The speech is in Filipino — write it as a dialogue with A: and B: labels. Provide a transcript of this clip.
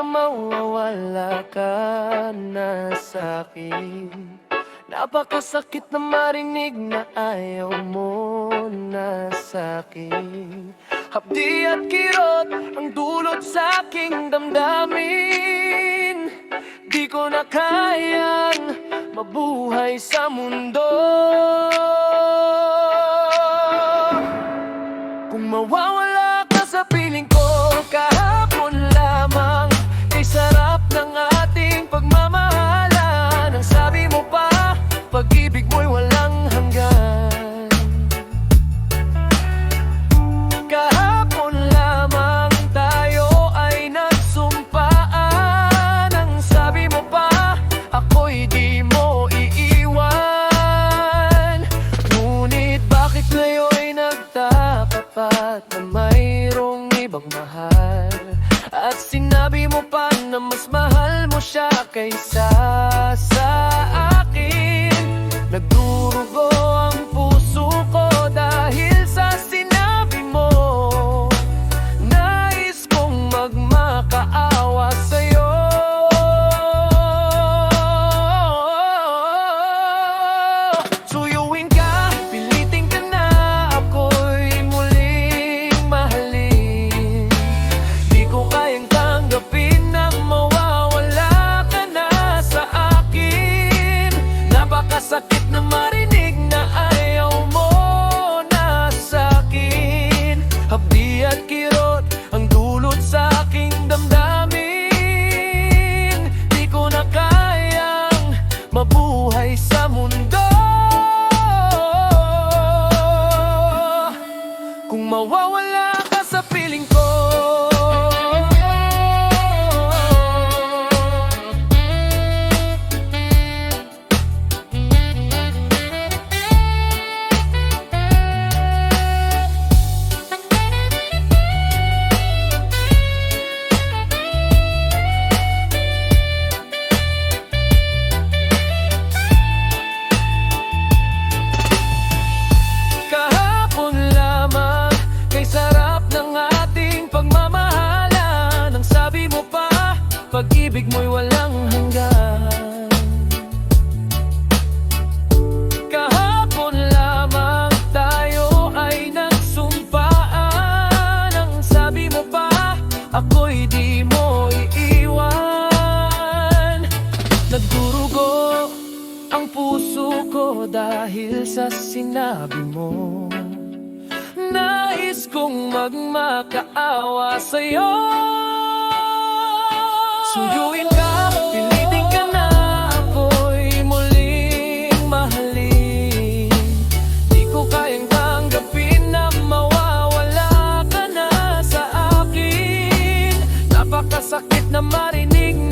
A: Mawawala ka na sa'kin. Napakasakit na marinig na ayaw mo na sa'kin. Hapdi at kirot ang dulot sa'king damdamin. Di ko na kayang mabuhay sa mundo kung mawawala ka sa piling ko. Kahapon lamang ay sarap ng ating pagmamahalan. Ang sabi mo pa, pag-ibig mo'y walang hanggan. Kahapon lamang tayo ay nagsumpaan. Ang sabi mo pa, ako'y di mo iiwan. Ngunit bakit ngayon'y nagtatapat na mayroong ibang mahal? At sinabi mo pa na mas mahal mo siya kaysa sa akin. Nagdurugo ang puso ko dahil sa sinabi mo. Nais kong magmakaawa sa'yo. Suyuin ka, pilitin ka na ako'y muling mahalin. Di ko kayang tanggapin na mawawala ka na sa akin. Napakasakit na marinig na ayaw mo na sa'kin. Hapdi at kirot ang dulot sa aking damdamin. Di ko na kayang mabuhay sa mundo kung mawawala ka sa piling ko. Kahapon lamang kay sarap ng ating pagmamahalan. Ang sabi mo pa, pag-ibig mo'y walang hanggan. Kahapon lamang tayo ay nagsumpaan. Ang sabi mo pa, ako'y di mo iiwan. Nagdurugo ang puso ko dahil sa sinabi mo. Nais kong magmakaawa sa'yo. Suyuin ka, pilitin ka na ako'y muling mahalin. Di ko kayang tanggapin na mawawala ka na sa akin. Napakasakit na marinig